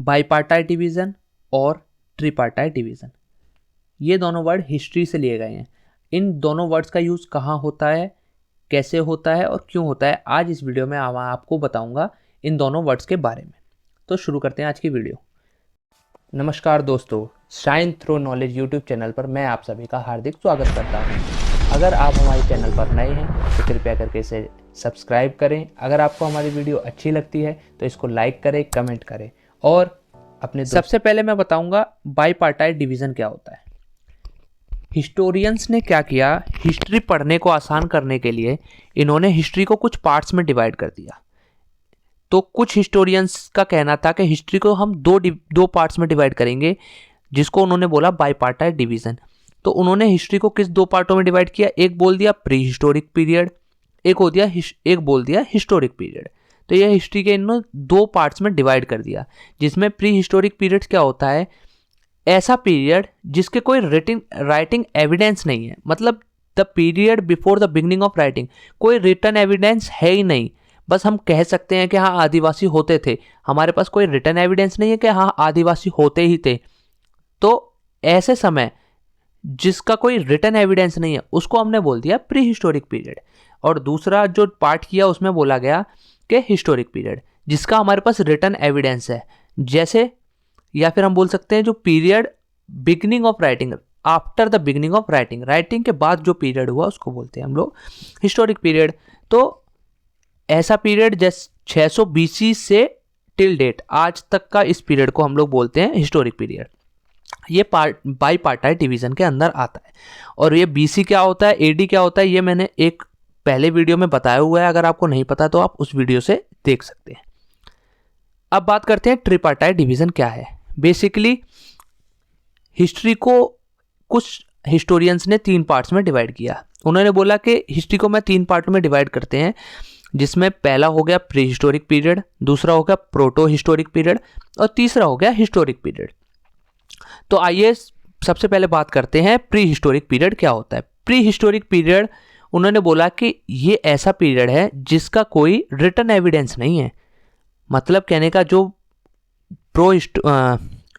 बाईपार्टाइट division और ट्रिपार्टाइट division. ये दोनों वर्ड हिस्ट्री से लिए गए हैं। इन दोनों वर्ड्स का यूज़ कहाँ होता है, कैसे होता है और क्यों होता है, आज इस वीडियो में मैं आपको बताऊंगा इन दोनों वर्ड्स के बारे में। तो शुरू करते हैं आज की वीडियो। नमस्कार दोस्तों, shine through knowledge YouTube channel पर मैं आप सभी का हार्दिक स्वागत करता हूं। अगर आप हमारे चैनल पर नए हैं तो कृपया करके इसे सब्सक्राइब करें। अगर आपको हमारी वीडियो अच्छी लगती है तो इसको लाइक करें, कमेंट करें और अपने सबसे पहले मैं बताऊंगा बाईपार्टाइट डिवीज़न क्या होता है। हिस्टोरियंस ने क्या किया, हिस्ट्री पढ़ने को आसान करने के लिए इन्होंने हिस्ट्री को कुछ पार्ट्स में डिवाइड कर दिया। तो कुछ हिस्टोरियंस का कहना था कि हिस्ट्री को हम दो पार्ट्स में डिवाइड करेंगे, जिसको उन्होंने बोला बाईपार्टाइट डिवीज़न। तो उन्होंने हिस्ट्री को किस दो पार्टों में डिवाइड किया, एक बोल दिया प्री हिस्टोरिक पीरियड, एक बोल दिया हिस्टोरिक पीरियड। तो यह हिस्ट्री के इन्होंने दो पार्ट्स में डिवाइड कर दिया, जिसमें प्री हिस्टोरिक पीरियड क्या होता है, ऐसा पीरियड जिसके कोई राइटिंग एविडेंस नहीं है, मतलब the period before the beginning of writing. कोई रिटन एविडेंस है ही नहीं, बस हम कह सकते हैं कि हाँ आदिवासी होते थे, हमारे पास कोई रिटन एविडेंस नहीं है कि हाँ आदिवासी होते ही थे। तो ऐसे समय जिसका कोई रिटन एविडेंस नहीं है उसको हमने बोल दिया प्री हिस्टोरिक पीरियड। और दूसरा जो पार्ट किया उसमें बोला गया कि हिस्टोरिक पीरियड, जिसका हमारे पास रिटन एविडेंस है, जैसे या फिर हम बोल सकते हैं जो period beginning of writing, after the beginning of writing, writing के बाद जो पीरियड हुआ उसको बोलते हैं हम लोग हिस्टोरिक पीरियड। तो ऐसा पीरियड जैसे 600 BC से टिल डेट आज तक का इस पीरियड को हम लोग बोलते हैं हिस्टोरिक पीरियड। ये बाईपार्टाइट डिवीज़न के अंदर आता है। और ये BC क्या होता है, AD क्या होता है, ये मैंने एक पहले वीडियो में बताया हुआ है। अगर आपको नहीं पता तो आप उस वीडियो से देख सकते हैं। अब बात करते हैं ट्रिपार्टाइट डिवीज़न क्या है। बेसिकली हिस्ट्री को कुछ हिस्टोरियंस ने 3 पार्ट्स में डिवाइड किया। उन्होंने बोला कि हिस्ट्री को मैं 3 पार्ट में डिवाइड करते हैं, जिसमें पहला हो गया प्री हिस्टोरिक पीरियड, दूसरा हो गया प्रोटो हिस्टोरिक पीरियड और तीसरा हो गया हिस्टोरिक पीरियड। तो आइए सबसे पहले बात करते हैं प्री हिस्टोरिक पीरियड क्या होता है। प्री हिस्टोरिक पीरियड उन्होंने बोला कि ये ऐसा पीरियड है जिसका कोई रिटन एविडेंस नहीं है। मतलब कहने का जो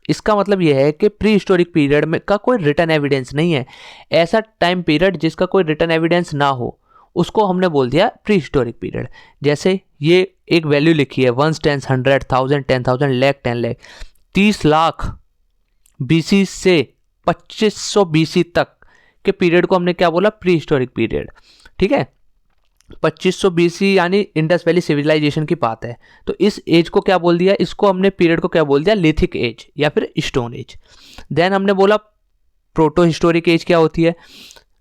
इसका मतलब यह है कि प्री हिस्टोरिक पीरियड में का कोई रिटन एविडेंस नहीं है। ऐसा टाइम पीरियड जिसका कोई रिटन एविडेंस ना हो उसको हमने बोल दिया प्री हिस्टोरिक पीरियड। जैसे ये एक वैल्यू लिखी है 1, 10, 100, 1000, 10,000, लाख, 10 लाख, 30 लाख BC से 2500 BC तक के पीरियड को हमने क्या बोला, प्री हिस्टोरिक पीरियड। ठीक है, 2500 BC यानी इंडस वैली सिविलाइजेशन की बात है। तो इस एज को क्या बोल दिया, इसको हमने पीरियड को क्या बोल दिया, लिथिक एज या फिर स्टोन एज। देन हमने बोला प्रोटो हिस्टोरिक एज क्या होती है,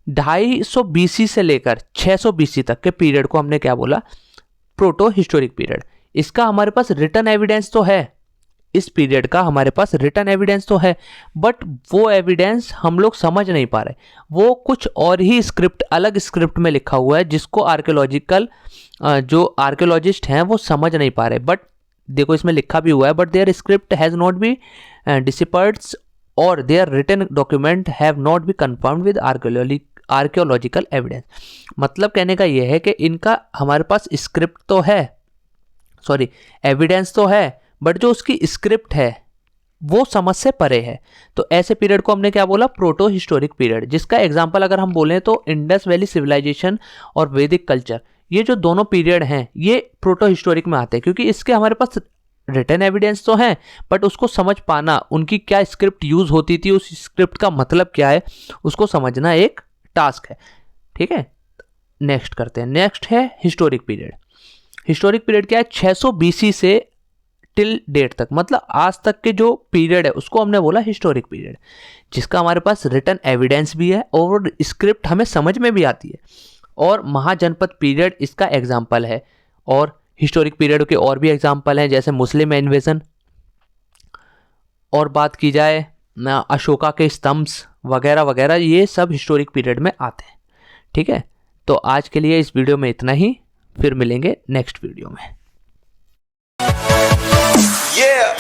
250 BC से लेकर 600 BC तक के पीरियड को हमने क्या बोला, प्रोटो हिस्टोरिक पीरियड। इसका हमारे पास रिटन एविडेंस तो है, इस पीरियड का हमारे पास रिटन एविडेंस तो है, बट वो एविडेंस हम लोग समझ नहीं पा रहे। वो कुछ और ही स्क्रिप्ट, अलग स्क्रिप्ट में लिखा हुआ है, जिसको जो आर्कियोलॉजिस्ट हैं वो समझ नहीं पा रहे। बट देखो इसमें लिखा भी हुआ है, but their script has not be disappeared और their written document have not be confirmed with archaeological evidence. मतलब कहने का यह है कि इनका हमारे पास स्क्रिप्ट तो है, एविडेंस तो है, बट जो उसकी स्क्रिप्ट है वो समझ से परे है। तो ऐसे पीरियड को हमने क्या बोला, प्रोटो हिस्टोरिक पीरियड। जिसका एग्जांपल अगर हम बोलें तो इंडस वैली सिविलाइजेशन और वैदिक कल्चर, ये जो दोनों पीरियड हैं ये प्रोटो हिस्टोरिक में आते हैं, क्योंकि इसके हमारे पास रिटन एविडेंस तो है, बट उसको समझ पाना, उनकी क्या स्क्रिप्ट यूज होती थी, उस स्क्रिप्ट का मतलब क्या है, उसको समझना एक टास्क है। ठीक है, नेक्स्ट करते हैं। नेक्स्ट है हिस्टोरिक पीरियड। हिस्टोरिक पीरियड क्या है, 600 BC से टिल डेट तक, मतलब आज तक के जो पीरियड है उसको हमने बोला हिस्टोरिक पीरियड, जिसका हमारे पास रिटन एविडेंस भी है और स्क्रिप्ट हमें समझ में भी आती है। और महाजनपद पीरियड इसका एग्जाम्पल है। और हिस्टोरिक पीरियड के और भी एग्जाम्पल हैं, जैसे मुस्लिम इन्वेजन, और बात की जाए अशोका के स्तंभ वगैरह वगैरह, ये सब हिस्टोरिक पीरियड में आते हैं। ठीक है, तो आज के लिए इस वीडियो में इतना ही, फिर मिलेंगे नेक्स्ट वीडियो में। Yeah.